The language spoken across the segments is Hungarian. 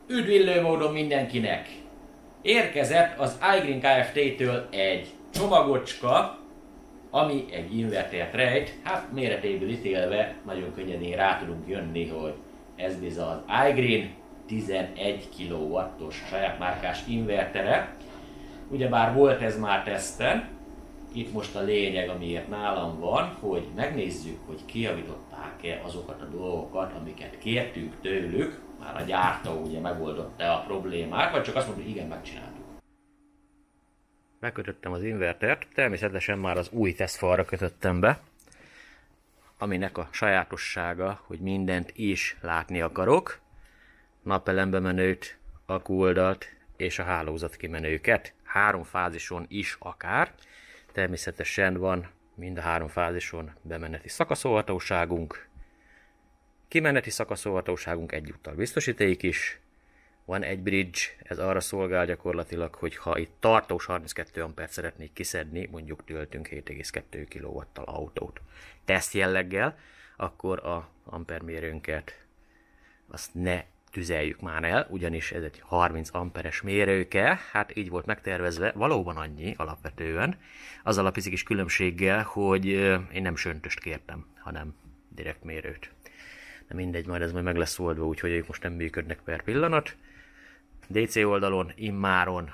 Üdvillő módon mindenkinek! Érkezett az iGreen Kft-től egy csomagocska, ami egy invertert rejt. Hát méretéből ítélve nagyon könnyedén rá tudunk jönni, hogy ez bizony az iGreen 11 kW-os saját márkás invertere. Ugyebár volt ez már teszten, itt most a lényeg, amiért nálam van, hogy megnézzük, hogy kijavították-e azokat a dolgokat, amiket kértünk tőlük. Már a gyártó ugye megoldotta a problémát, vagy csak azt mondta, hogy igen, megcsináltuk. Megkötöttem az invertert, természetesen már az új tesztfalra kötöttem be, aminek a sajátossága, hogy mindent is látni akarok. Napelembe menőt, akkuoldalt és a hálózat kimenőket. 3 fázison is akár. Természetesen van mind a 3 fázison bemeneti szakaszolhatóságunk, kimeneti szakaszolhatóságunk egyúttal biztosíték is. Van egy bridge, ez arra szolgál gyakorlatilag, hogy ha itt tartós 32 ampert szeretnék kiszedni, mondjuk töltünk 7,2 kW-tal autót teszt jelleggel, akkor a ampermérőnket azt ne tüzeljük már el, ugyanis ez egy 30 amperes mérőke, hát így volt megtervezve, valóban annyi alapvetően, azzal a pici kis különbséggel, hogy én nem söntöst kértem, hanem direkt mérőt. De mindegy, majd ez majd meg lesz oldva, úgyhogy ők most nem működnek per pillanat. DC oldalon immáron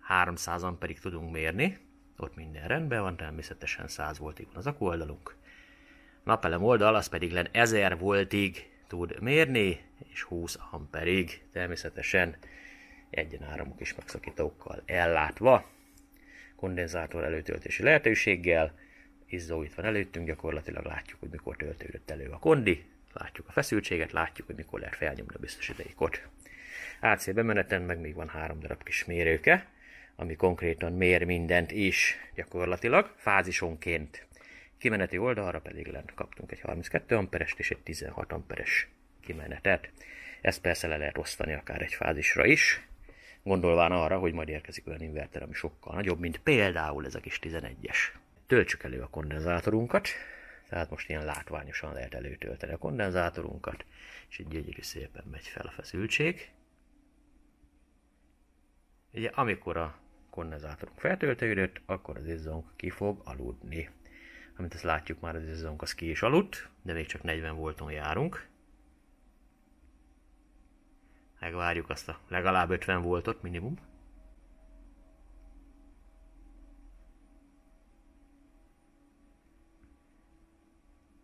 300 amperig tudunk mérni, ott minden rendben van, természetesen 100 voltig van az akku oldalunk. Napelem oldal, az pedig len 1000 voltig tud mérni, és 20 amperig, természetesen egyenáramú kis megszakítókkal ellátva. Kondenzátor előtöltési lehetőséggel, izzó itt van előttünk, gyakorlatilag látjuk, hogy mikor töltődött elő a kondi, látjuk a feszültséget, látjuk, hogy mikor lehet felnyomni a biztosítékot. AC bemeneten meg még van 3 darab kis mérőke, ami konkrétan mér mindent is gyakorlatilag, fázisonként. Kimeneti oldalra pedig lent kaptunk egy 32 amperest és egy 16 amperes kimenetet. Ezt persze le lehet osztani akár egy fázisra is, gondolván arra, hogy majd érkezik olyan inverter, ami sokkal nagyobb, mint például ez a kis 11-es. Töltsük elő a kondenzátorunkat, tehát most ilyen látványosan lehet előtölteni a kondenzátorunkat, és így gyönyörű szépen megy fel a feszültség. Ugye amikor a kondenzátorunk feltöltődött, akkor az izzónk ki fog aludni. Amint ezt látjuk, már az izzónk az ki is aludt, de még csak 40 volton járunk. Megvárjuk azt a legalább 50 voltot minimum.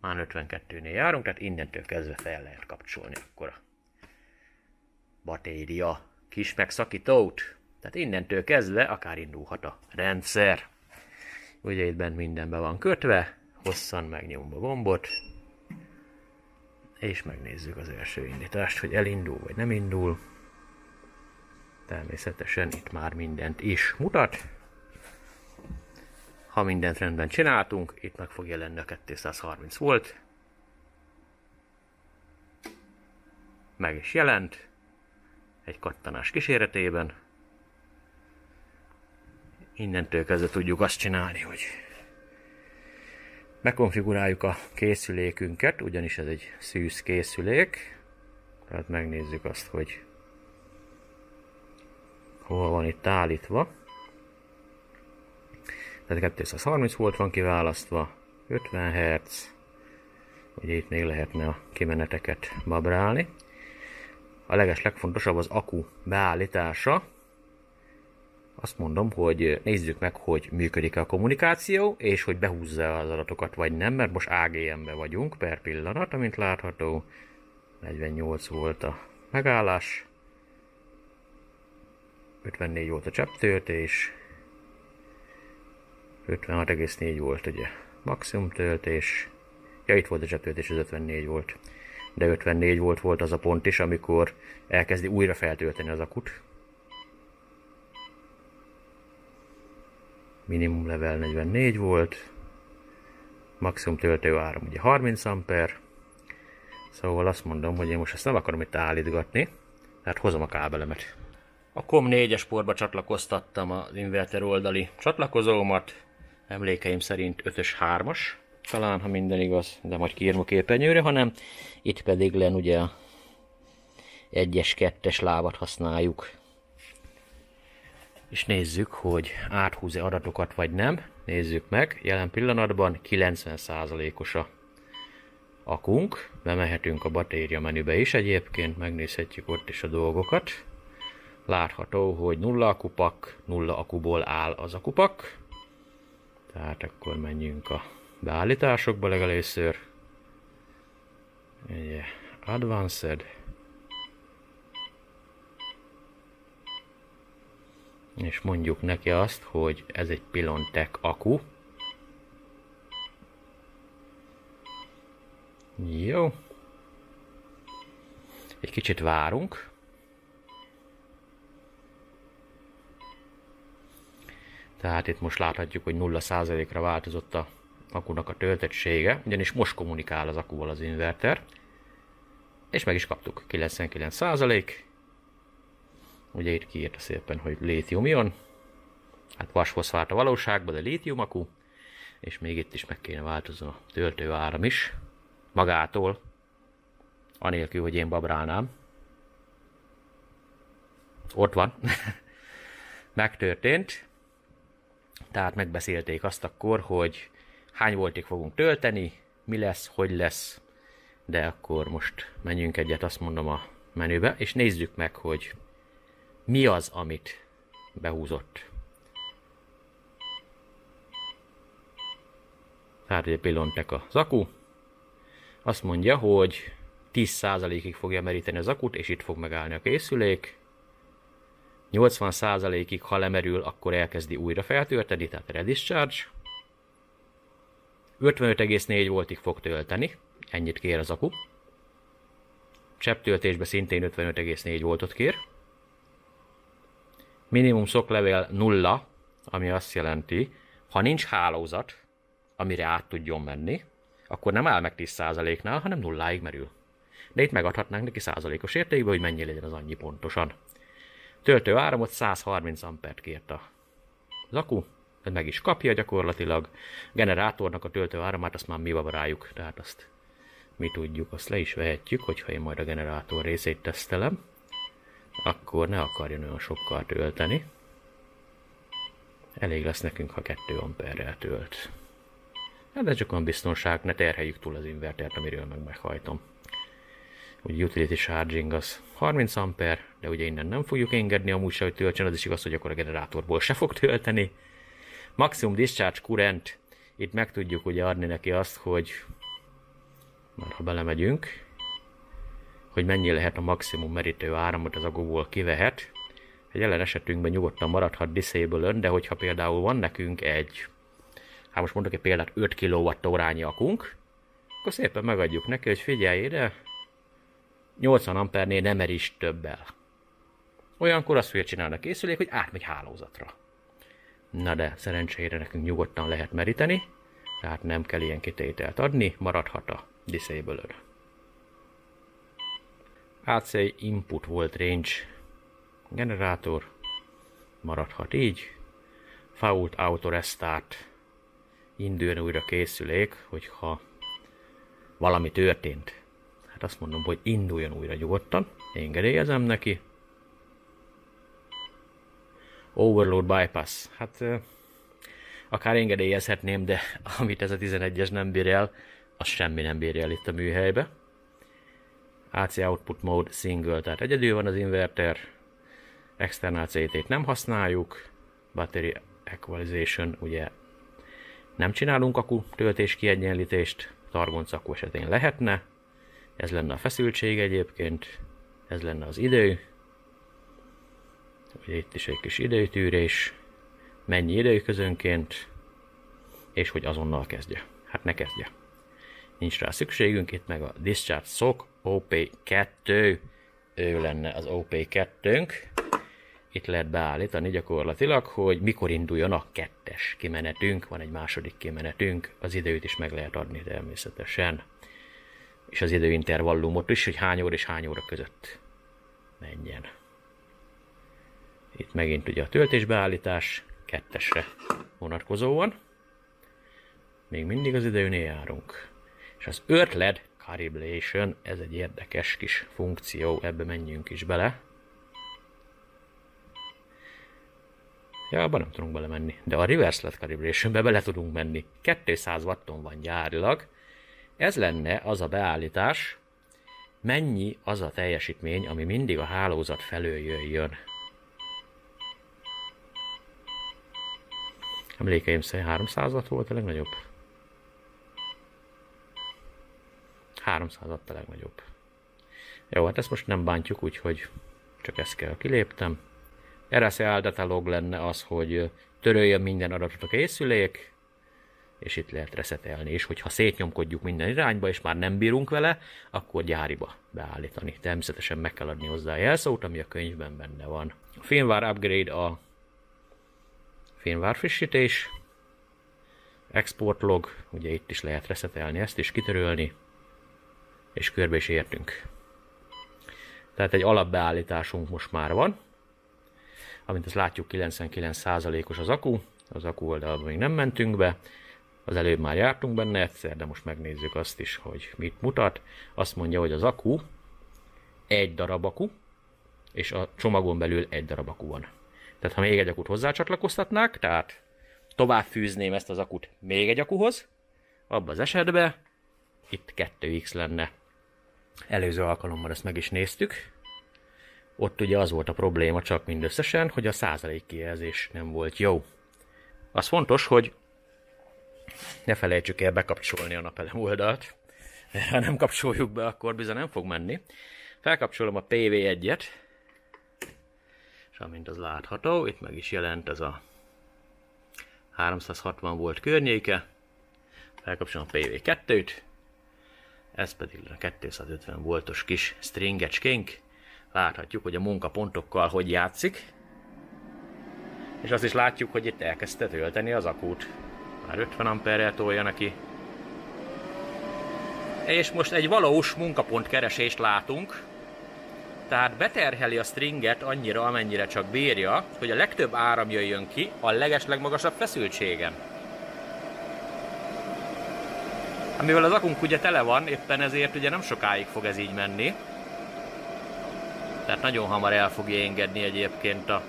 Már 52-nél járunk, tehát innentől kezdve fel lehet kapcsolni akkor a batéria kis megszakítót. Tehát innentől kezdve akár indulhat a rendszer. Ugye itt bent minden be van kötve, hosszan megnyomom a gombot, és megnézzük az első indítást, hogy elindul vagy nem indul. Természetesen itt már mindent is mutat. Ha mindent rendben csináltunk, itt meg fog jelenni a 230 volt. Meg is jelent, egy kattanás kíséretében. Innentől kezdve tudjuk azt csinálni, hogy megkonfiguráljuk a készülékünket, ugyanis ez egy szűz készülék. Tehát megnézzük azt, hogy hol van itt állítva. Tehát 230 volt van kiválasztva, 50 Hz. Ugye itt még lehetne a kimeneteket babrálni. A legfontosabb az akku beállítása. Azt mondom, hogy nézzük meg, hogy működik-e a kommunikáció, és hogy behúzza az adatokat, vagy nem, mert most AGM-be vagyunk per pillanat, amint látható. 48 volt a megállás, 54 volt a csepptöltés, 56,4 volt ugye maximum töltés. Ja, itt volt a csepptöltés, az 54 volt. De 54 volt az a pont is, amikor elkezdi újra feltölteni az akut. Minimum level 44 volt, maximum töltőáram ugye 30 amper, szóval azt mondom, hogy én most ezt nem akarom itt állítgatni, tehát hozom a kábelemet. A COM4-es portba csatlakoztattam az inverter oldali csatlakozómat, emlékeim szerint 5-ös 3-as, talán ha minden igaz, de majd kiírom a képernyőre, hanem itt pedig len ugye 1-es, 2-es lábat használjuk. És nézzük, hogy áthúz-e adatokat vagy nem. Nézzük meg, jelen pillanatban 90%-os a akunk. Bemehetünk a batéria menübe is egyébként, megnézhetjük ott is a dolgokat. Látható, hogy 0 akupak, 0 akuból áll az akupak. Tehát akkor menjünk a beállításokba legelőször. Ugye, Advanced. És mondjuk neki azt, hogy ez egy Pilontech akku. Jó. Egy kicsit várunk. Tehát itt most láthatjuk, hogy 0%-ra változott a akunak a töltettsége, ugyanis most kommunikál az akuval az inverter. És meg is kaptuk, 99%. Ugye itt kiírta szépen, hogy lítium-ion. Hát vasfoszfát a valóságban, de lítium akku. És még itt is meg kéne változni a töltőáram is. Magától. Anélkül, hogy én babrálnám. Ott van. Megtörtént. Tehát megbeszélték azt akkor, hogy hány voltig fogunk tölteni, mi lesz, hogy lesz. De akkor most menjünk egyet, azt mondom, a menübe, és nézzük meg, hogy mi az, amit behúzott. Tehát egy Pilontech az akku. Azt mondja, hogy 10%-ig fogja meríteni az akut, és itt fog megállni a készülék. 80%-ig, ha lemerül, akkor elkezdi újra feltölteni, tehát redischarge. 55,4 voltig fog tölteni, ennyit kér az akku. Csepptöltésben szintén 55,4 voltot kér. Minimum szoklevel 0, ami azt jelenti, ha nincs hálózat, amire át tudjon menni, akkor nem áll meg 10%-nál, hanem 0-ig merül. De itt megadhatnánk neki százalékos értékbe, hogy mennyi legyen az annyi pontosan. Töltő áramot 130 ampert kért az akku, ez meg is kapja gyakorlatilag. Generátornak a töltő áramát azt már mi babráljuk, tehát azt mi tudjuk, azt le is vehetjük, hogyha én majd a generátor részét tesztelem, akkor ne akarjon olyan sokkal tölteni. Elég lesz nekünk, ha 2 amperrel tölt. Hát ez csak olyan biztonság, ne terheljük túl az invertert, amiről meg meghajtom. Ugye utility charging az 30 amper, de ugye innen nem fogjuk engedni amúgy se, hogy töltsön, az is igaz, hogy akkor a generátorból se fog tölteni. Maximum discharge current, itt meg tudjuk ugye adni neki azt, hogy már ha belemegyünk, hogy mennyi lehet a maximum merítő áramot az akkuból kivehet. Egy jelen esetünkben nyugodtan maradhat disable-ön, de hogyha például van nekünk egy, hát most mondok egy példát, 5 kWh-órányi akunk, akkor szépen megadjuk neki, hogy figyelj ide, 80 ampernél nem meríts többel. Olyankor azt fogja csinálni a készülék, hogy átmegy hálózatra. Na de szerencsére nekünk nyugodtan lehet meríteni, tehát nem kell ilyen kitételt adni, maradhat a disable-ön. AC input volt range generátor, maradhat így. Fault auto restart, induljon újra készülék, hogyha valami történt. Hát azt mondom, hogy induljon újra nyugodtan, engedélyezem neki. Overload bypass, hát akár engedélyezhetném, de amit ez a 11-es nem bír el, az semmi nem bír el itt a műhelybe. AC output mode single, tehát egyedül van az inverter, external CT-t nem használjuk, battery equalization, ugye nem csinálunk akku töltés kiegyenlítést, targonc akku esetén lehetne, ez lenne a feszültség egyébként, ez lenne az idő, ugye itt is egy kis időtűrés, mennyi időközönként, és hogy azonnal kezdje. Hát ne kezdje. Nincs rá szükségünk, itt meg a Discharge SOC OP2, ő lenne az OP2-nk. Itt lehet beállítani gyakorlatilag, hogy mikor induljon a 2-es kimenetünk, van egy második kimenetünk, az időt is meg lehet adni természetesen. És az időintervallumot is, hogy hány óra és hány óra között menjen. Itt megint ugye a töltésbeállítás 2-esre vonatkozóan. Még mindig az időnél járunk. És az 5 LED Calibration, ez egy érdekes kis funkció, ebbe menjünk is bele. Ja, abban nem tudunk belemenni, de a Reverse LED Calibrationbe bele tudunk menni. 200 watton van gyárilag. Ez lenne az a beállítás, mennyi az a teljesítmény, ami mindig a hálózat felől jöjjön. Emlékeim szerint 300 watt volt a legnagyobb. 300 watt a legnagyobb. Jó, hát ezt most nem bántjuk, úgyhogy csak ezt kell, kiléptem. RSA data log lenne az, hogy töröljön minden adatot a készülék, és itt lehet resetelni, és hogyha szétnyomkodjuk minden irányba, és már nem bírunk vele, akkor gyáriba beállítani. Természetesen meg kell adni hozzá a jelszót, ami a könyvben benne van. A firmware upgrade a firmware frissítés, export log, ugye itt is lehet resetelni, ezt is kitörölni, és körbe is értünk. Tehát egy alapbeállításunk most már van. Amint azt látjuk, 99%-os az akku oldalban még nem mentünk be, az előbb már jártunk benne egyszer, de most megnézzük azt is, hogy mit mutat. Azt mondja, hogy az akku egy darab akku, és a csomagon belül egy darab akku van. Tehát ha még egy akut hozzácsatlakoztatnák, tehát tovább fűzném ezt az akut még egy akuhoz, abban az esetben itt 2x lenne. Előző alkalommal ezt meg is néztük. Ott ugye az volt a probléma csak mindösszesen, hogy a százalékkijelzés nem volt jó. Az fontos, hogy ne felejtsük el bekapcsolni a napelem oldalt. Ha nem kapcsoljuk be, akkor bizony nem fog menni. Felkapcsolom a PV1-et, és amint az látható, itt meg is jelent ez a 360 volt környéke. Felkapcsolom a PV2-t, ez pedig a 250 voltos kis stringecskénk. Láthatjuk, hogy a munkapontokkal hogy játszik. És azt is látjuk, hogy itt elkezdte tölteni az akut. Már 50 amperrel tolja neki. És most egy valós munkapont keresést látunk. Tehát beterheli a stringet annyira, amennyire csak bírja, hogy a legtöbb áram jöjjön ki a legeslegmagasabb feszültségen. Amivel az akunk ugye tele van, éppen ezért ugye nem sokáig fog ez így menni. Tehát nagyon hamar el fogja engedni egyébként a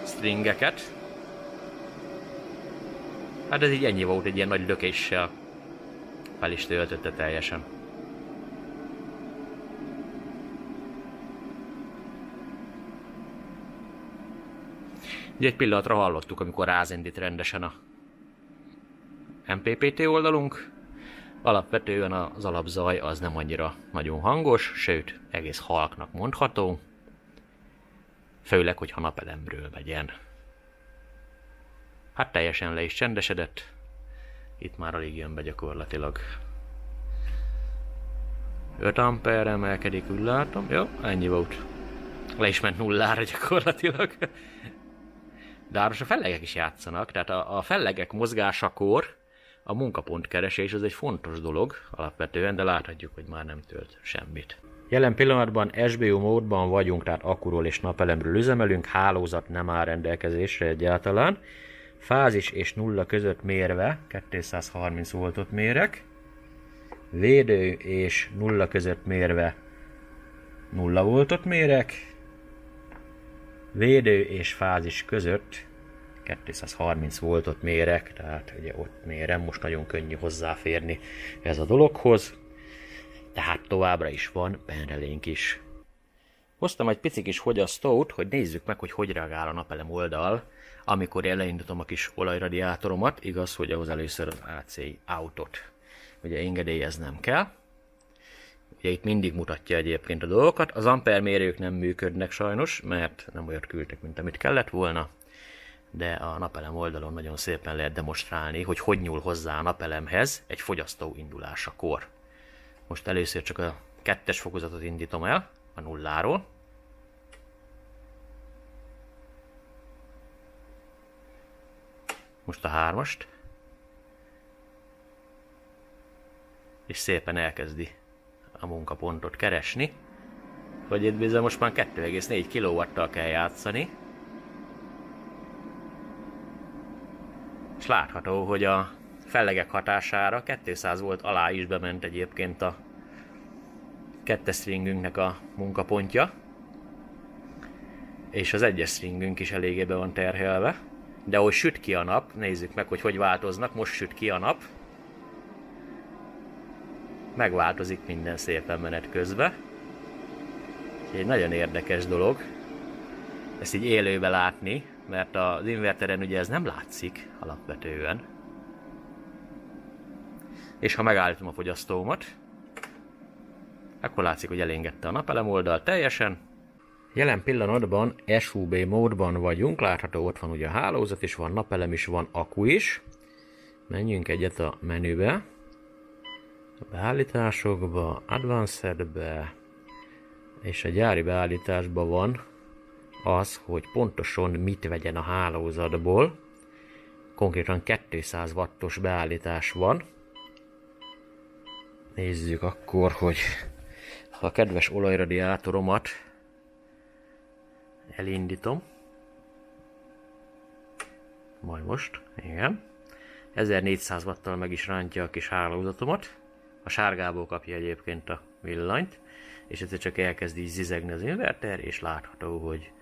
stringeket. Hát ez így ennyi volt, egy ilyen nagy lökéssel fel is töltötte teljesen. Ugye egy pillanatra hallottuk, amikor rázindít rendesen a MPPT oldalunk. Alapvetően az alapzaj az nem annyira nagyon hangos, sőt, egész halknak mondható. Főleg, hogyha napelemről megyen. Hát teljesen le is csendesedett. Itt már alig jön be gyakorlatilag. 5 ampere emelkedik, úgy látom. Jó, ennyi volt. Le is ment nullára gyakorlatilag. De most a fellegek is játszanak, tehát a fellegek mozgásakor a munkapontkeresés az egy fontos dolog alapvetően, de láthatjuk, hogy már nem tölt semmit. Jelen pillanatban SBU módban vagyunk, tehát akkuról és napelemről üzemelünk, hálózat nem áll rendelkezésre egyáltalán. Fázis és nulla között mérve 230 voltot mérek. Védő és nulla között mérve 0 voltot mérek. Védő és fázis között 230 voltot mérek, tehát ugye ott mérem, most nagyon könnyű hozzáférni ez a dologhoz. Tehát továbbra is van benrelénk is. Hoztam egy pici kis fogyasztót, hogy nézzük meg, hogy reagál a napelem oldal, amikor elindítom a kis olajradiátoromat. Igaz, hogy ahhoz először az ACI autót ugye engedélyeznem kell. Ugye itt mindig mutatja egyébként a dolgokat. Az ampermérők nem működnek sajnos, mert nem olyat küldtek, mint amit kellett volna. De a napelem oldalon nagyon szépen lehet demonstrálni, hogy nyúl hozzá a napelemhez egy fogyasztó indulásakor. Most először csak a 2-es fokozatot indítom el, a nulláról. Most a 3-ast. És szépen elkezdi a munkapontot keresni. Hogy itt bizony most már 2,4 kW-tal kell játszani. És látható, hogy a fellegek hatására 200 volt alá is bement egyébként a 2-es stringünknek a munkapontja. És az 1-es stringünk is eléggé be van terhelve. De ahogy süt ki a nap, nézzük meg, hogy változnak. Most süt ki a nap. Megváltozik minden szépen menet közben. Egy nagyon érdekes dolog ezt így élőbe látni, mert az inverteren ugye ez nem látszik alapvetően. És ha megállítom a fogyasztómat, akkor látszik, hogy elengedte a napelem oldal teljesen. Jelen pillanatban SUB módban vagyunk, látható ott van ugye a hálózat is, van napelem is, van akku is. Menjünk egyet a menübe, a beállításokba, Advancedbe, és a gyári beállításban van az, hogy pontosan mit vegyen a hálózatból. Konkrétan 200 wattos beállítás van. Nézzük akkor, hogy ha a kedves olajradiátoromat elindítom. Majd most, igen. 1400 watttal meg is rántja a kis hálózatomat. A sárgából kapja egyébként a villanyt. És egyszer csak elkezd így zizegni az inverter, és látható, hogy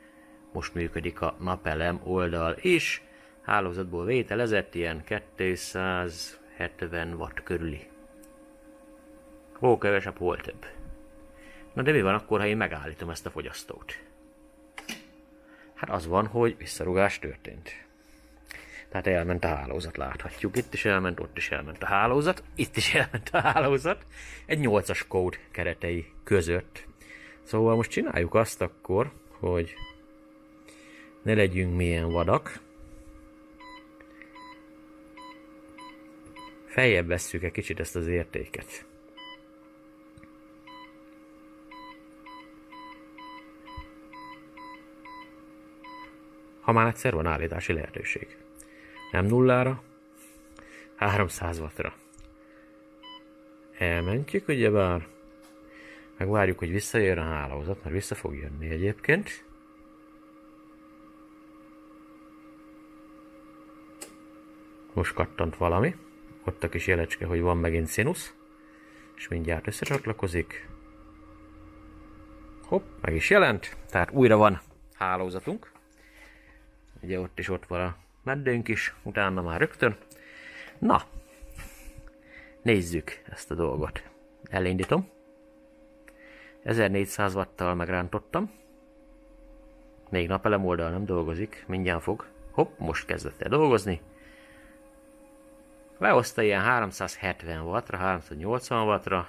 most működik a napelem oldal is. Hálózatból vételezett ilyen 270 watt körüli. Hol kevesebb, hol több. Na de mi van akkor, ha én megállítom ezt a fogyasztót? Hát az van, hogy visszarugás történt. Tehát elment a hálózat, láthatjuk. Itt is elment, ott is elment a hálózat. Itt is elment a hálózat. Egy 8-as kód keretei között. Szóval most csináljuk azt akkor, hogy ne legyünk milyen vadak. Feljebb vesszük egy kicsit ezt az értéket. Ha már egyszer van állítási lehetőség. Nem 0-ra, 300 wattra. Elmentjük ugyebár. Megvárjuk, hogy visszajön a hálózat, mert vissza fog jönni egyébként. Most kattant valami. Ott a kis jelecske, hogy van megint színusz. És mindjárt összecsatlakozik. Hopp, meg is jelent. Tehát újra van hálózatunk. Ugye ott is ott van a meddőnk is, utána már rögtön. Na, nézzük ezt a dolgot. Elindítom. 1400 watttal megrántottam. Még napelem oldal nem dolgozik, mindjárt fog. Hopp, most kezdett el dolgozni. Lehozta ilyen 370 wattra, 380 wattra.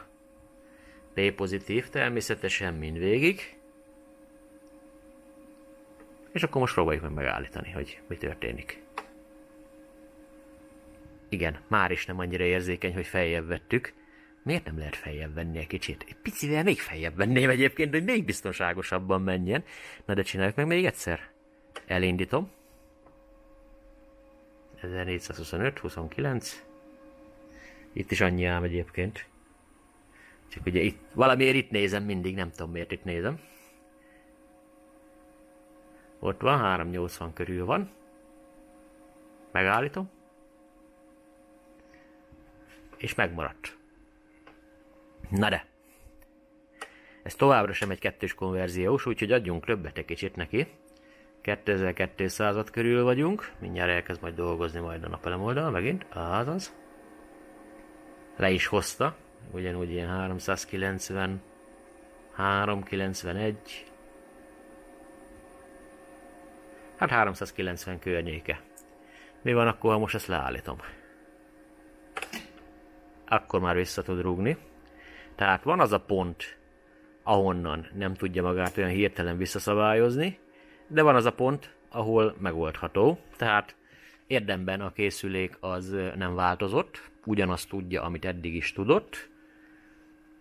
D pozitív természetesen mindvégig. És akkor most próbáljuk meg megállítani, hogy mi történik. Igen, már is nem annyira érzékeny, hogy feljebb vettük. Miért nem lehet feljebb venni egy kicsit? Egy picivel még feljebb venném egyébként, hogy még biztonságosabban menjen. Na de csináljuk meg még egyszer. Elindítom. 1425, 29. Itt is annyi ám egyébként. Csak ugye itt, valamiért itt nézem mindig, nem tudom miért itt nézem. Ott van, 380 körül van. Megállítom. És megmaradt. Na de. Ez továbbra sem egy kettős konverziós, úgyhogy adjunk többet egy kicsit neki. 2200 watt körül vagyunk. Mindjárt elkezd majd dolgozni majd a napelem oldal megint. Azaz. Le is hozta. Ugyanúgy ilyen 390, 391. Hát 390 környéke. Mi van akkor, ha most ezt leállítom? Akkor már vissza tud rúgni. Tehát van az a pont, ahonnan nem tudja magát olyan hirtelen visszaszabályozni, de van az a pont, ahol megoldható. Tehát érdemben a készülék az nem változott, ugyanazt tudja, amit eddig is tudott.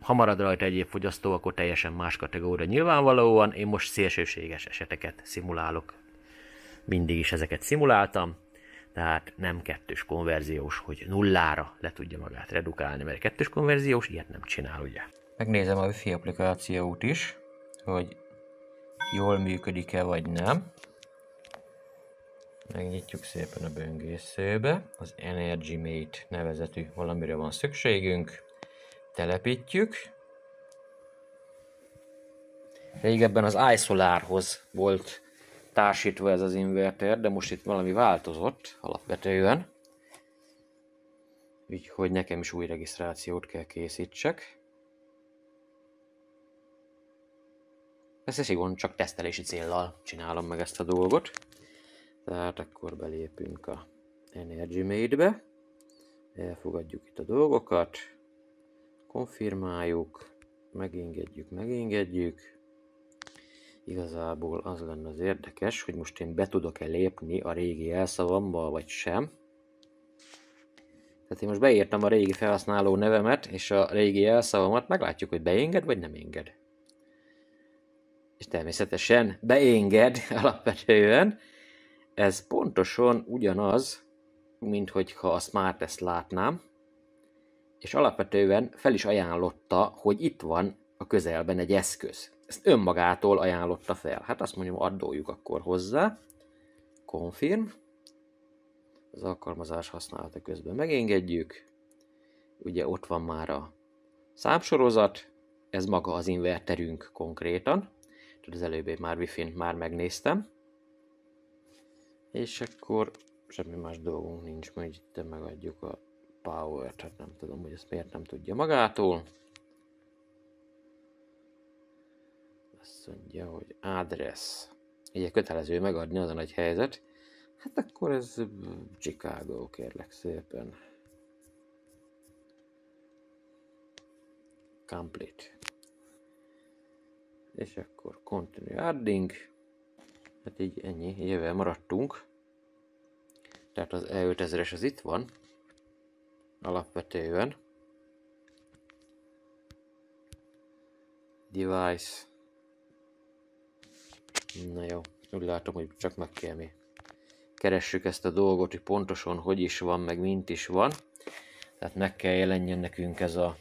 Ha marad rajta egyéb fogyasztó, akkor teljesen más kategória nyilvánvalóan. Én most szélsőséges eseteket szimulálok. Mindig is ezeket szimuláltam. Tehát nem kettős konverziós, hogy 0-ra le tudja magát redukálni, mert kettős konverziós ilyet nem csinál, ugye. Megnézem a Wi-Fi applikációt is, hogy jól működik-e vagy nem. Megnyitjuk szépen a böngészőbe. Az Energy Mate nevezetű valamire van szükségünk. Telepítjük. Régebben az iSolarhoz volt társítva ez az inverter, de most itt valami változott alapvetően. Úgyhogy nekem is új regisztrációt kell készítsek. Ezt szigorúan csak tesztelési céllal csinálom meg ezt a dolgot. Tehát akkor belépünk a Energy Mate-be. Elfogadjuk itt a dolgokat. Konfirmáljuk. Megengedjük. Igazából az lenne az érdekes, hogy most én be tudok-e lépni a régi jelszavammal, vagy sem. Tehát én most beírtam a régi felhasználó nevemet és a régi jelszavamat, meglátjuk, hogy beenged, vagy nem enged. És természetesen beenged alapvetően. Ez pontosan ugyanaz, mint hogyha a SmartTest látnám, és alapvetően fel is ajánlotta, hogy itt van a közelben egy eszköz. Ezt önmagától ajánlotta fel. Hát azt mondjuk, addoljuk akkor hozzá. Confirm. Az alkalmazás használata közben megengedjük. Ugye ott van már a számsorozat, ez maga az inverterünk konkrétan. Az előbb már Wi-Fi-n már megnéztem. És akkor semmi más dolgunk nincs, majd itt megadjuk a power-t, hát nem tudom, hogy ezt miért nem tudja magától. Azt mondja, hogy address. Ugye kötelező megadni, az a nagy helyzet. Hát akkor ez Chicago, kérlek szépen. Complete. És akkor continue adding. Hát így ennyi, jövően maradtunk. Tehát az E5000-es az itt van. Alapvetően. Device. Na jó, úgy látom, hogy csak meg kell mi keressük ezt a dolgot, hogy pontosan hogy is van, meg mint is van. Tehát meg kell jelenjen nekünk ez a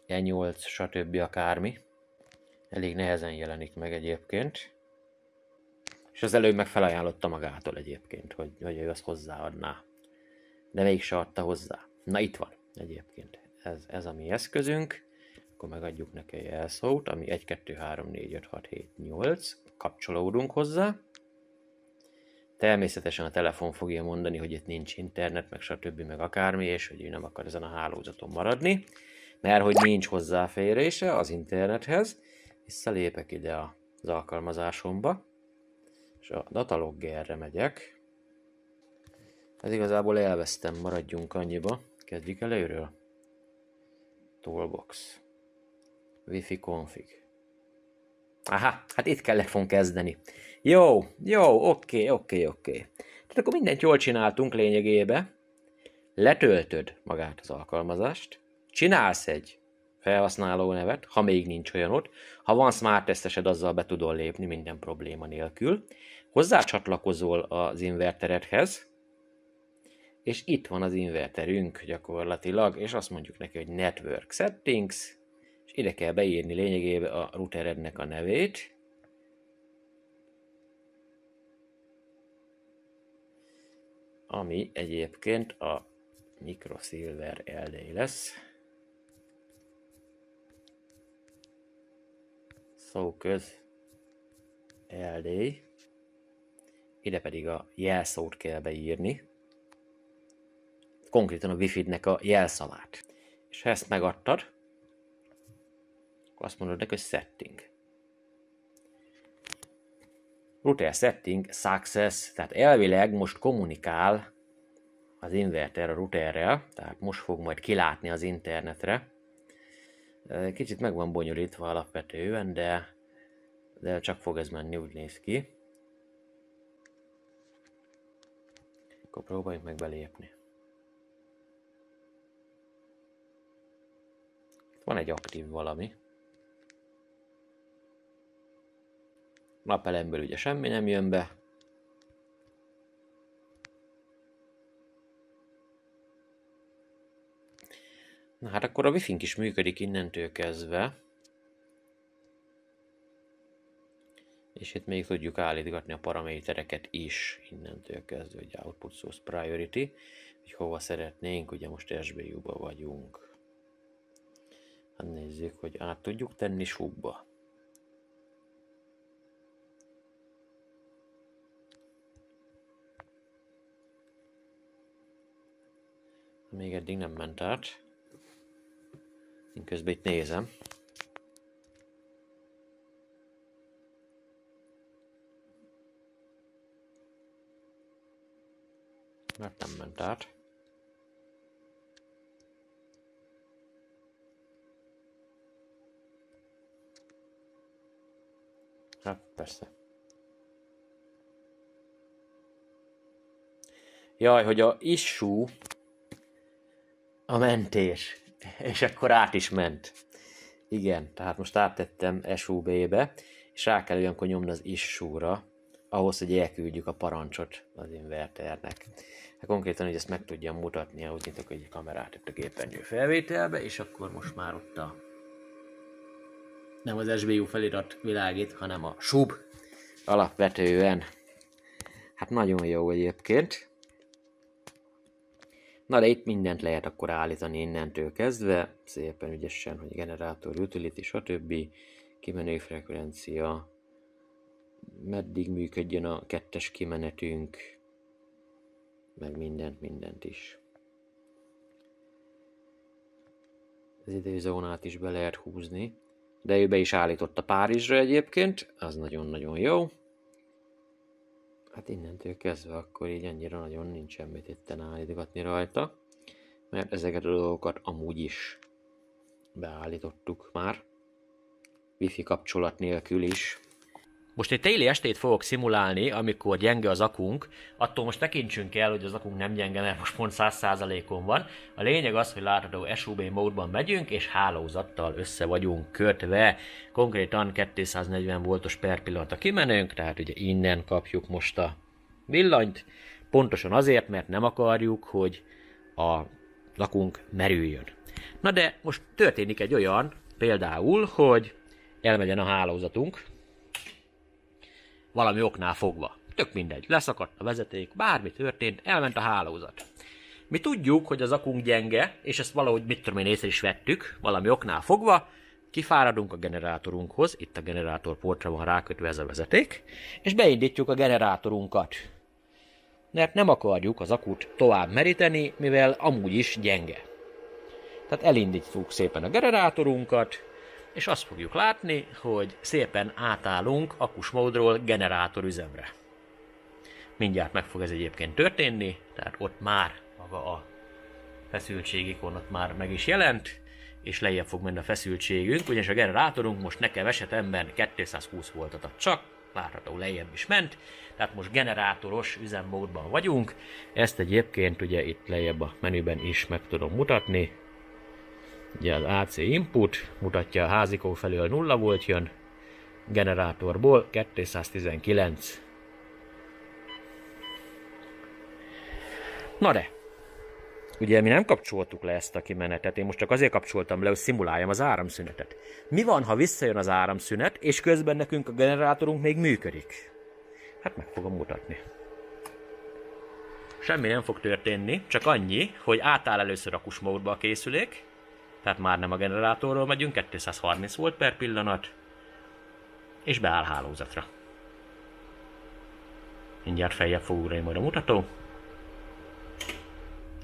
E8, stb. Akármi. Elég nehezen jelenik meg egyébként. És az előbb meg felajánlotta magától egyébként, hogy ő azt hozzáadná. De mégse adta hozzá. Na itt van egyébként. Ez a mi eszközünk. Akkor megadjuk neki egy jelszót, ami 1, 2, 3, 4, 5, 6, 7, 8. Kapcsolódunk hozzá. Természetesen a telefon fogja mondani, hogy itt nincs internet, meg stb. Meg akármi, és hogy ő nem akar ezen a hálózaton maradni. Mert hogy nincs hozzáférése az internethez. Visszalépek ide az alkalmazásomba. És a dataloggerre megyek. Ez igazából elvesztem, maradjunk annyiba. Kezdjük előről. Toolbox. Wi-Fi config. Aha, hát itt kellett volna kezdeni. Jó, oké. Tehát akkor mindent jól csináltunk lényegében. Letöltöd magát az alkalmazást. Csinálsz egy felhasználó nevet, ha még nincs olyan ott. Ha van SmartTest-esed, azzal be tudod lépni minden probléma nélkül. Hozzácsatlakozol az inverteredhez, és itt van az inverterünk gyakorlatilag, és azt mondjuk neki, hogy Network Settings, és ide kell beírni lényegében a routerednek a nevét. Ami egyébként a Microsilver LD lesz. Szóköz LD. Ide pedig a jelszót kell beírni. Konkrétan a Wi-Fi-nek a jelszavát. És ha ezt megadtad, akkor azt mondod neki, hogy setting. Router setting success, tehát elvileg most kommunikál az inverter a routerrel, tehát most fog majd kilátni az internetre. Kicsit meg van bonyolítva alapvetően, de csak fog ez menni, úgy néz ki. Akkor próbáljuk meg belépni. Van egy aktív valami. Napelemből ugye semmi nem jön be. Na hát akkor a Wi-Fi-nk is működik innentől kezdve. És itt még tudjuk állítgatni a paramétereket is, innentől kezdve, hogy output source priority, hogy hova szeretnénk, ugye most SBU-ba vagyunk. Hát nézzük, hogy át tudjuk tenni SUB-ba. Még eddig nem ment át. Én közben itt nézem. Mert nem ment át. Hát persze. Jaj, hogy a issue a mentés, és akkor át is ment. Igen, tehát most áttettem SUB-be, és rá kell olyankor nyomni az issue-ra, ahhoz, hogy elküldjük a parancsot az inverternek. Hát konkrétan, hogy ezt meg tudjam mutatni, ahhoz nyitok egy kamerát itt a képernyő felvételbe, és akkor most már ott nem az SBU felirat világít, hanem a SUB alapvetően. Hát nagyon jó egyébként. Na de itt mindent lehet akkor állítani innentől kezdve, szépen ügyesen, hogy generátor, utility, stb. Kimenő frekvencia, meddig működjön a kettes kimenetünk, meg mindent is. Az időzónát is be lehet húzni, de ő be is állította Párizsra egyébként, az nagyon-nagyon jó. Hát innentől kezdve akkor így annyira nagyon nincs semmit itten állítgatni rajta, mert ezeket a dolgokat amúgy is beállítottuk már, wifi kapcsolat nélkül is. Most egy téli estét fogok szimulálni, amikor gyenge az akunk, attól most tekintsünk el, hogy az akunk nem gyenge, mert most pont 100%-on van. A lényeg az, hogy látható SUB módban megyünk, és hálózattal össze vagyunk kötve. Konkrétan 240 voltos per pillanat a kimenőnk, tehát ugye innen kapjuk most a villanyt. Pontosan azért, mert nem akarjuk, hogy a akunk merüljön. Na de most történik egy olyan, például, hogy elmegyen a hálózatunk, valami oknál fogva. Tök mindegy, leszakadt a vezeték, bármi történt, elment a hálózat. Mi tudjuk, hogy az akunk gyenge, és ezt valahogy, mit tudom én, észre is vettük, valami oknál fogva, kifáradunk a generátorunkhoz, itt a generátorportra van rákötve ez a vezeték, és beindítjuk a generátorunkat. Mert nem akarjuk az akut tovább meríteni, mivel amúgy is gyenge. Tehát elindítjuk szépen a generátorunkat, és azt fogjuk látni, hogy szépen átállunk akus módról generátorüzemre. Mindjárt meg fog ez egyébként történni, tehát ott már maga a feszültségikon ott már meg is jelent, és lejjebb fog menni a feszültségünk, ugyanis a generátorunk most nekem esetemben 220 voltot ad csak, látható lejjebb is ment, tehát most generátoros üzemmódban vagyunk, ezt egyébként ugye itt lejjebb a menüben is meg tudom mutatni. Ugye az AC input mutatja a házikó felől 0 volt jön, generátorból 219. Na de, ugye mi nem kapcsoltuk le ezt a kimenetet, én most csak azért kapcsoltam le, hogy szimuláljam az áramszünetet. Mi van, ha visszajön az áramszünet, és közben nekünk a generátorunk még működik? Hát meg fogom mutatni. Semmi nem fog történni, csak annyi, hogy átáll először akus módba a készülék, tehát már nem a generátorról megyünk, 230 volt per pillanat, és beáll hálózatra. Mindjárt feljebb fog ugrani majd a mutató.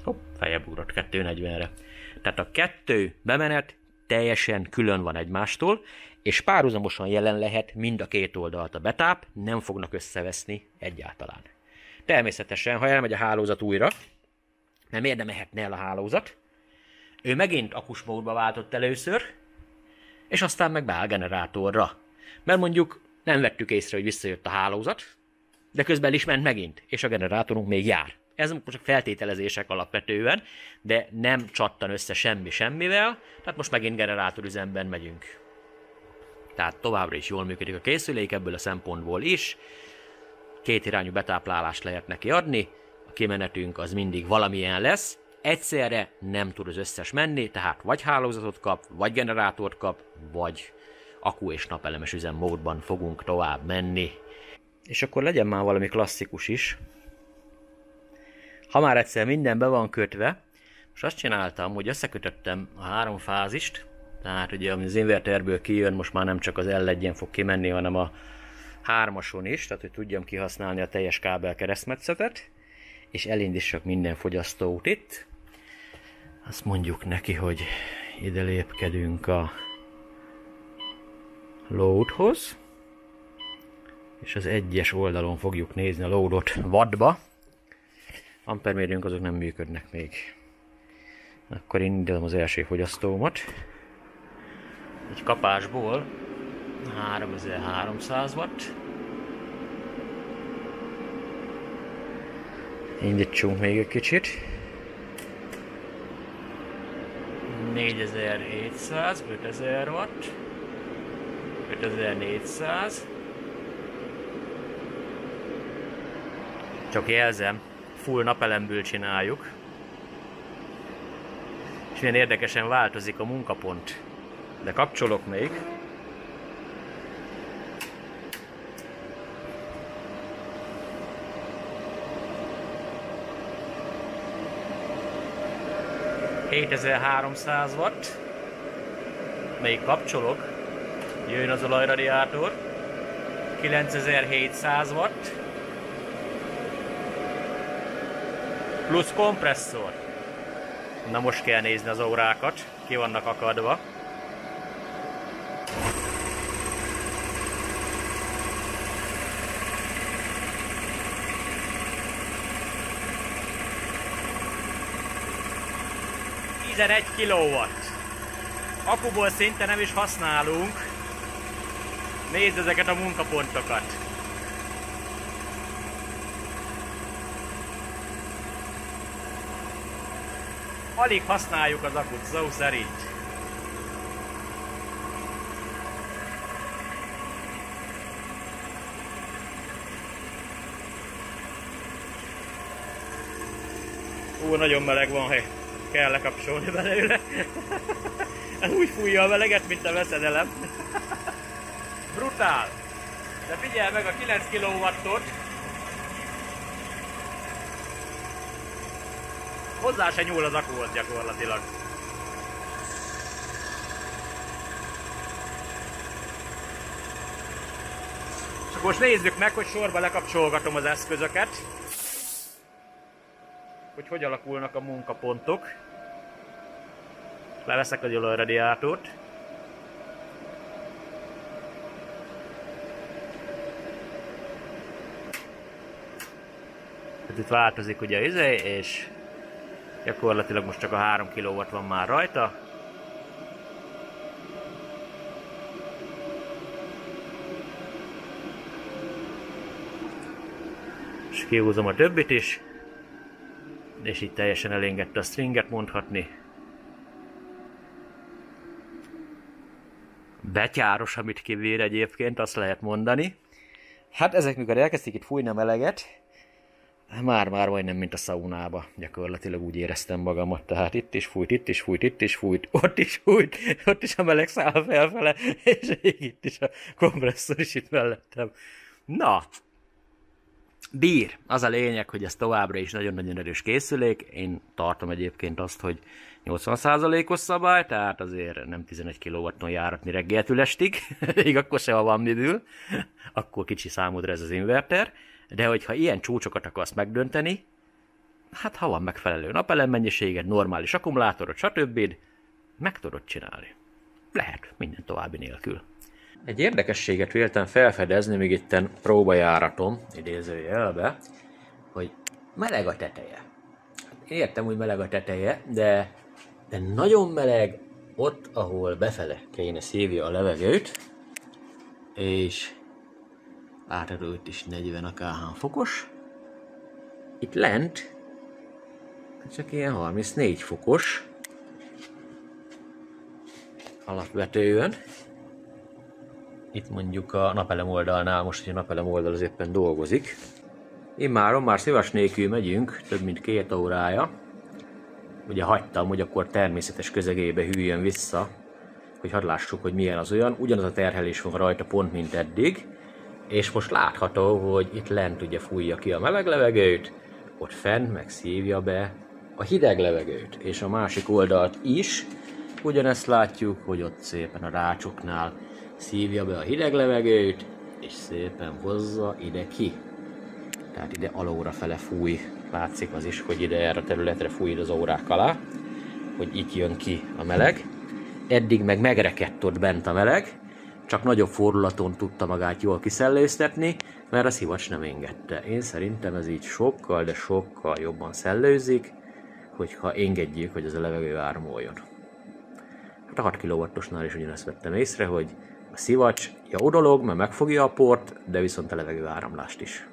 Hopp, feljebb ugrott 240-re. Tehát a kettő bemenet teljesen külön van egymástól, és párhuzamosan jelen lehet mind a két oldalt a betáp, nem fognak összeveszni egyáltalán. Természetesen, ha elmegy a hálózat újra, nem miért nem mehetne el a hálózat, ő megint akus módba váltott először, és aztán meg beáll generátorra. Mert mondjuk nem vettük észre, hogy visszajött a hálózat, de közben is ment megint, és a generátorunk még jár. Ez most csak feltételezések alapvetően, de nem csattan össze semmi semmivel, tehát most megint generátorüzemben megyünk. Tehát továbbra is jól működik a készülék ebből a szempontból is. Kétirányú betáplálást lehet neki adni, a kimenetünk az mindig valamilyen lesz, egyszerre nem tud az összes menni, tehát vagy hálózatot kap, vagy generátort kap, vagy akku és napelemes üzemmódban fogunk tovább menni. És akkor legyen már valami klasszikus is. Ha már egyszer minden be van kötve, most azt csináltam, hogy összekötöttem a 3 fázist, tehát ugye ami az inverterből kijön, most már nem csak az L1-en fog kimenni, hanem a 3-ason is, tehát hogy tudjam kihasználni a teljes kábel keresztmetszetet, és elindítsak minden fogyasztót itt. Azt mondjuk neki, hogy ide lépkedünk a loadhoz, és az 1-es oldalon fogjuk nézni a loadot wattba. Ampermérőnk azok nem működnek még. Akkor indítom az első fogyasztómat. Egy kapásból 3300 watt. Indítsunk még egy kicsit. 4700, 5000 watt. 5400. Csak jelzem, full napelemből csináljuk. És milyen érdekesen változik a munkapont. De kapcsolok még. ...7300 watt. Még kapcsolok. Jön az olajradiátor. 9700 watt. Plusz kompresszor. Na most kell nézni az órákat. Ki vannak akadva. ...11 kW. Akkuból szinte nem is használunk. Nézd ezeket a munkapontokat. Alig használjuk az akut, szó szerint. Nagyon meleg van, hogy kell lekapcsolni belőle. Úgy fújja a meleget, mint a veszedelem. Brutál! De figyelj meg a 9 kW-ot. Hozzá se nyúl az akkuhoz gyakorlatilag. És akkor most nézzük meg, hogy sorba lekapcsolgatom az eszközöket. Hogy alakulnak a munkapontok. Leveszek az olajradiátort. Hát itt változik ugye az és gyakorlatilag most csak a 3 kW van már rajta. És kihúzom a többit is. És itt teljesen elengedte a stringet mondhatni. Betyáros, amit kivér egyébként, azt lehet mondani. Hát ezek mikor elkezdték itt fújni a meleget, már majdnem mint a szaunába. Gyakorlatilag úgy éreztem magamat. Tehát itt is fújt, itt is fújt, itt is fújt, ott is fújt, ott is a meleg száll felfele, és itt is a kompresszor is itt mellettem. Na! Bír. Az a lényeg, hogy ez továbbra is nagyon-nagyon erős készülék. Én tartom egyébként azt, hogy 80%-os szabály, tehát azért nem 11 kW-on járatni reggeltől estig, még akkor se, ha van miből, akkor kicsi számodra ez az inverter, de hogyha ilyen csúcsokat akarsz megdönteni, hát ha van megfelelő napelemmennyiséged, normális akkumulátorod, stb. Meg tudod csinálni. Lehet, minden további nélkül. Egy érdekességet véltem felfedezni, még itten próbajáratom, idézőjelbe, hogy meleg a teteje. Én értem, hogy meleg a teteje, de nagyon meleg ott, ahol befele kéne szívja a levegőt, és átadott is 40 akárhány fokos. Itt lent csak ilyen 34 fokos alapvetően. Itt mondjuk a napelem oldalnál, most hogy a napelem oldal az éppen dolgozik. Immáron már szívas nélkül megyünk, több mint 2 órája. Ugye hagytam, hogy akkor természetes közegébe hűljön vissza, hogy hadd lássuk, hogy milyen az olyan. Ugyanaz a terhelés van rajta pont, mint eddig. És most látható, hogy itt lent ugye fújja ki a meleg levegőt, ott fenn meg szívja be a hideg levegőt. És a másik oldalt is ugyanezt látjuk, hogy ott szépen a rácsoknál szívja be a hideg levegőt, és szépen hozza ide ki. Tehát ide alóra fele fúj. Látszik az is, hogy ide erre a területre fúj az órák alá, hogy itt jön ki a meleg. Eddig meg megrekedt ott bent a meleg, csak nagyobb fordulaton tudta magát jól kiszellőztetni, mert a szivacs nem engedte. Én szerintem ez így sokkal, de sokkal jobban szellőzik, hogyha engedjük, hogy ez a levegő áramoljon. Hát a 6 kW-osnál is ugyanezt vettem észre, hogy a szivacs jó dolog, mert megfogja a port, de viszont a levegő áramlást is.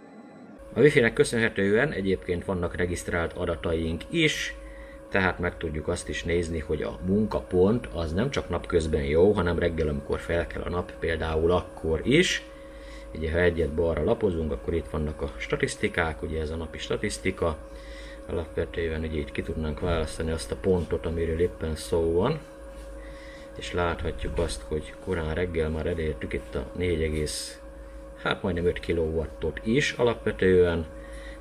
A Wi-Fi-nek köszönhetően egyébként vannak regisztrált adataink is, tehát meg tudjuk azt is nézni, hogy a munkapont az nem csak napközben jó, hanem reggel, amikor felkel a nap, például akkor is. Ugye, ha egyet balra lapozunk, akkor itt vannak a statisztikák, ugye ez a napi statisztika. Alapvetően ugye itt ki tudnánk választani azt a pontot, amiről éppen szó van. És láthatjuk azt, hogy korán reggel már elértük itt a 4, hát majdnem 5 kW-ot is alapvetően.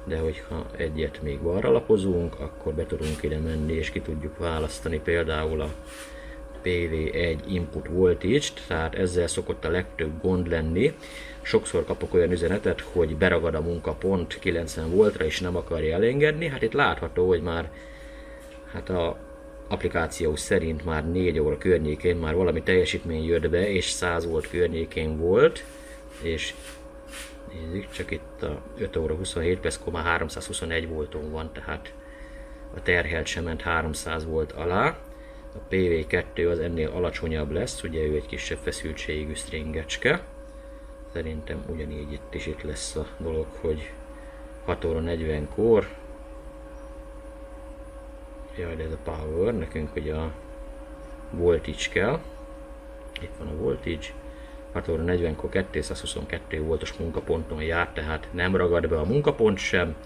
De hogyha egyet még balra lapozunk, akkor be tudunk ide menni és ki tudjuk választani például a PV1 input voltage-t, tehát ezzel szokott a legtöbb gond lenni. Sokszor kapok olyan üzenetet, hogy beragad a munkapont 90 voltra és nem akarja elengedni. Hát itt látható, hogy már hát a applikáció szerint már 4 óra környékén már valami teljesítmény jött be, és 100 volt környékén volt, és nézzük, csak itt a 5 óra 27 perc, már 321 volton van, tehát a terhelt sem ment 300 volt alá. A PV2 az ennél alacsonyabb lesz, ugye ő egy kisebb feszültségű stringecske. Szerintem ugyanígy itt lesz a dolog, hogy 6 óra 40-kor. Jaj, de ez a power, nekünk ugye a voltage kell. Itt van a voltage. 6 óra 40-kor 222 voltos munkaponton jár, tehát nem ragad be a munkapont sem.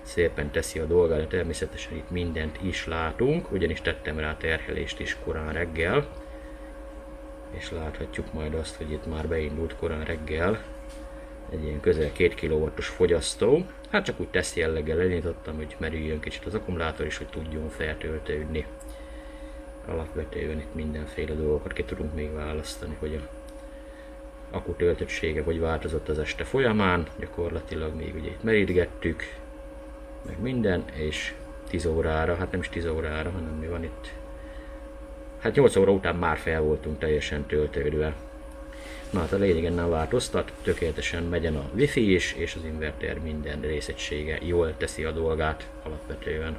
Szépen teszi a dolgát, de természetesen itt mindent is látunk, ugyanis tettem rá terhelést is korán reggel. És láthatjuk majd azt, hogy itt már beindult korán reggel egy ilyen közel 2 kW-os fogyasztó. Hát csak úgy teszt jelleggel elindítottam, hogy merüljön kicsit az akkumulátor is, hogy tudjon feltöltődni. Alapvetően itt mindenféle dolgokat ki tudunk még választani, hogy a akku töltöttsége hogy változott az este folyamán. Gyakorlatilag még ugye itt merítgettük, meg minden, és 10 órára, hát nem is 10 órára, hanem mi van itt. Hát 8 óra után már fel voltunk teljesen töltődve. Na hát a lényegen nem változtat, tökéletesen megyen a Wi-Fi is, és az inverter minden részegysége jól teszi a dolgát alapvetően.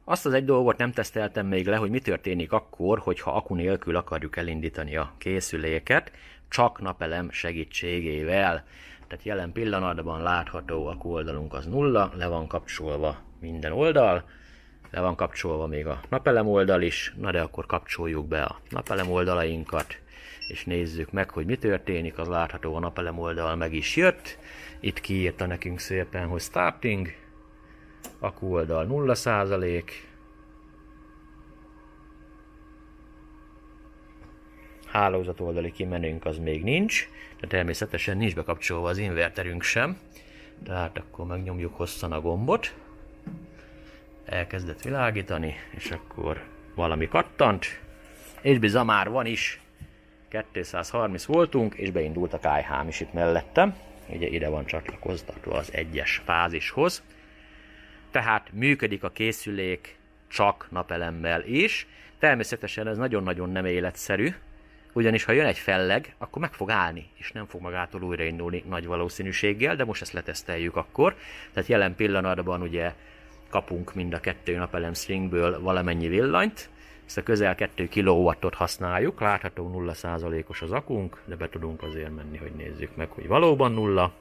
Azt az egy dolgot nem teszteltem még le, hogy mi történik akkor, hogyha akku nélkül akarjuk elindítani a készüléket, csak napelem segítségével. Tehát jelen pillanatban látható akku oldalunk az 0, le van kapcsolva minden oldal, le van kapcsolva még a napelem oldal is, na de akkor kapcsoljuk be a napelem oldalainkat, és nézzük meg, hogy mi történik. Az látható, a napelem oldal meg is jött, itt kiírta nekünk szépen, hogy starting, akku oldal 0%, hálózat oldali kimenőnk az még nincs, de természetesen nincs bekapcsolva az inverterünk sem, tehát akkor megnyomjuk hosszan a gombot, elkezdett világítani, és akkor valami kattant, és bizony már van is 230 voltunk, és beindult a kályhám is itt mellettem, ugye ide van csatlakoztatva az 1-es fázishoz, tehát működik a készülék csak napelemmel is. Természetesen ez nagyon-nagyon nem életszerű, ugyanis ha jön egy felleg, akkor meg fog állni, és nem fog magától újraindulni nagy valószínűséggel, de most ezt leteszteljük akkor. Tehát jelen pillanatban ugye kapunk mind a 2 napelem stringből valamennyi villanyt, ezt a közel 2 kW-ot használjuk, látható 0%-os az akunk, de be tudunk azért menni, hogy nézzük meg, hogy valóban 0.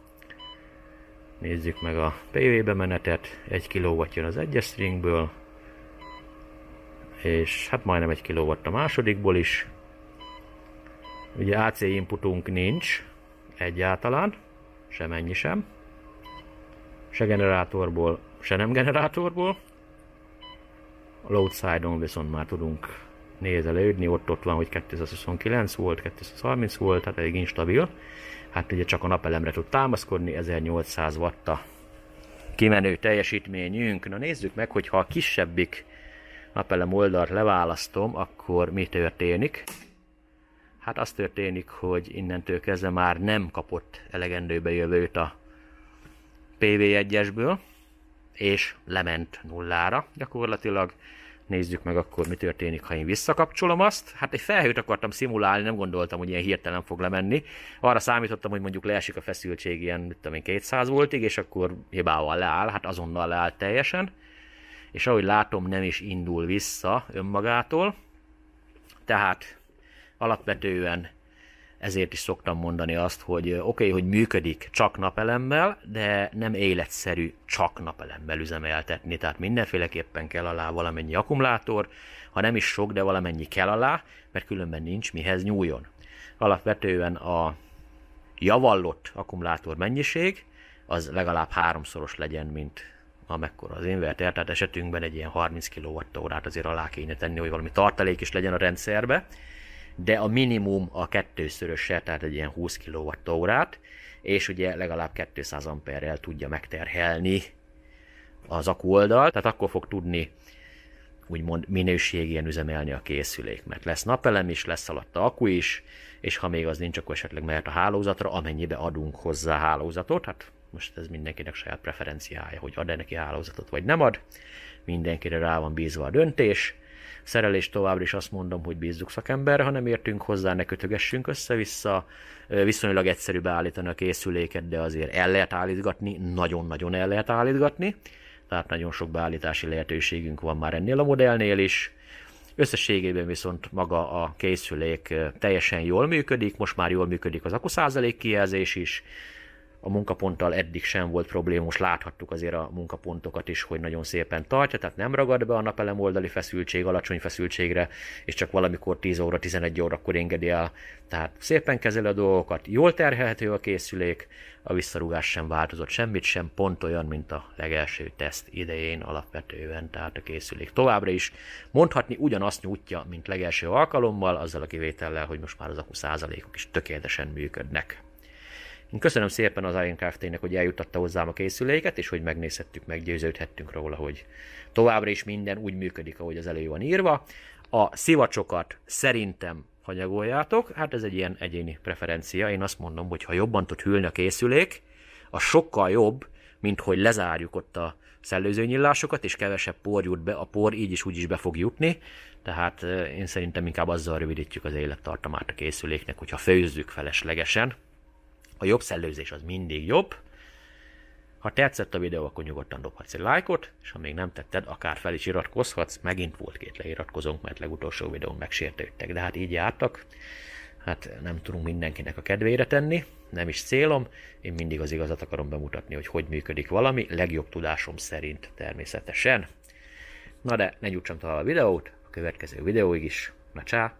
Nézzük meg a PV bemenetet, 1 kW jön az 1-es stringből, és hát majdnem 1 kW a másodikból is. Ugye AC inputunk nincs egyáltalán, semennyi sem. Se generátorból, se nem generátorból. A load side-on viszont már tudunk nézelődni, ott van, hogy 229 volt, 230 volt, tehát elég instabil. Hát ugye csak a napelemre tud támaszkodni, 1800 watt a kimenő teljesítményünk. Na nézzük meg, hogy ha a kisebbik napelem oldalt leválasztom, akkor mi történik. Hát az történik, hogy innentől kezdve már nem kapott elegendőbe jövőt a PV1-esből, és lement nullára gyakorlatilag. Nézzük meg akkor, mi történik, ha én visszakapcsolom azt. Hát egy felhőt akartam szimulálni, nem gondoltam, hogy ilyen hirtelen fog lemenni. Arra számítottam, hogy mondjuk leesik a feszültség ilyen, mit tudom én, 200 voltig, és akkor hibával leáll, hát azonnal leáll teljesen. És ahogy látom, nem is indul vissza önmagától. Tehát alapvetően ezért is szoktam mondani azt, hogy oké, hogy működik csak napelemmel, de nem életszerű csak napelemmel üzemeltetni. Tehát mindenféleképpen kell alá valamennyi akkumulátor, ha nem is sok, de valamennyi kell alá, mert különben nincs mihez nyúljon. Alapvetően a javallott akkumulátor mennyiség az legalább 3-szoros legyen, mint amekkora az inverter, tehát esetünkben egy ilyen 30 kWh-t azért alá kéne tenni, hogy valami tartalék is legyen a rendszerbe, de a minimum a 2-szöröse, tehát egy ilyen 20 kWh-t, és ugye legalább 200 amperrel tudja megterhelni az akku oldalt, tehát akkor fog tudni úgymond minőségien üzemelni a készülék, mert lesz napelem is, lesz alatta akku is, és ha még az nincs, akkor esetleg mehet a hálózatra, amennyibe adunk hozzá hálózatot. Hát most ez mindenkinek saját preferenciája, hogy ad-e neki hálózatot, vagy nem ad. Mindenkire rá van bízva a döntés. Szerelés továbbra is azt mondom, hogy bízzuk szakemberre, ha nem értünk hozzá, ne kötögessünk össze-vissza. Viszonylag egyszerű beállítani a készüléket, de azért el lehet állítgatni, nagyon-nagyon el lehet állítgatni. Tehát nagyon sok beállítási lehetőségünk van már ennél a modellnél is. Összességében viszont maga a készülék teljesen jól működik, most már jól működik az akkuszázalék kijelzés is. A munkaponttal eddig sem volt probléma, most láthattuk azért a munkapontokat is, hogy nagyon szépen tartja, tehát nem ragad be a napelem oldali feszültség alacsony feszültségre, és csak valamikor 10 óra, 11 órakor engedi el. Tehát szépen kezeli a dolgokat, jól terhelhető a készülék, a visszarúgás sem változott semmit sem, pont olyan, mint a legelső teszt idején alapvetően, tehát a készülék továbbra is mondhatni ugyanazt nyújtja, mint legelső alkalommal, azzal a kivétellel, hogy most már az akku százalékok is tökéletesen működnek. Én köszönöm szépen az AIN Kft-nek, hogy eljuttatta hozzám a készüléket, és hogy megnézhettük, meggyőződhettünk róla, hogy továbbra is minden úgy működik, ahogy az elő van írva. A szivacsokat szerintem hanyagoljátok, hát ez egy ilyen egyéni preferencia. Én azt mondom, hogy ha jobban tud hűlni a készülék, az sokkal jobb, mint hogy lezárjuk ott a szellőzőnyílásokat, és kevesebb por jut be, a por így is úgy is be fog jutni. Tehát én szerintem inkább azzal rövidítjük az élettartamát a készüléknek, hogyha főzzük feleslegesen. A jobb szellőzés az mindig jobb. Ha tetszett a videó, akkor nyugodtan dobhatsz egy lájkot, és ha még nem tetted, akár fel is iratkozhatsz. Megint volt 2 leiratkozónk, mert legutolsó videón megsértődtek, de hát így jártak. Hát nem tudunk mindenkinek a kedvére tenni, nem is célom. Én mindig az igazat akarom bemutatni, hogy működik valami, legjobb tudásom szerint természetesen. Na de ne gyújtsam tovább a videót, a következő videóig is. Na csá!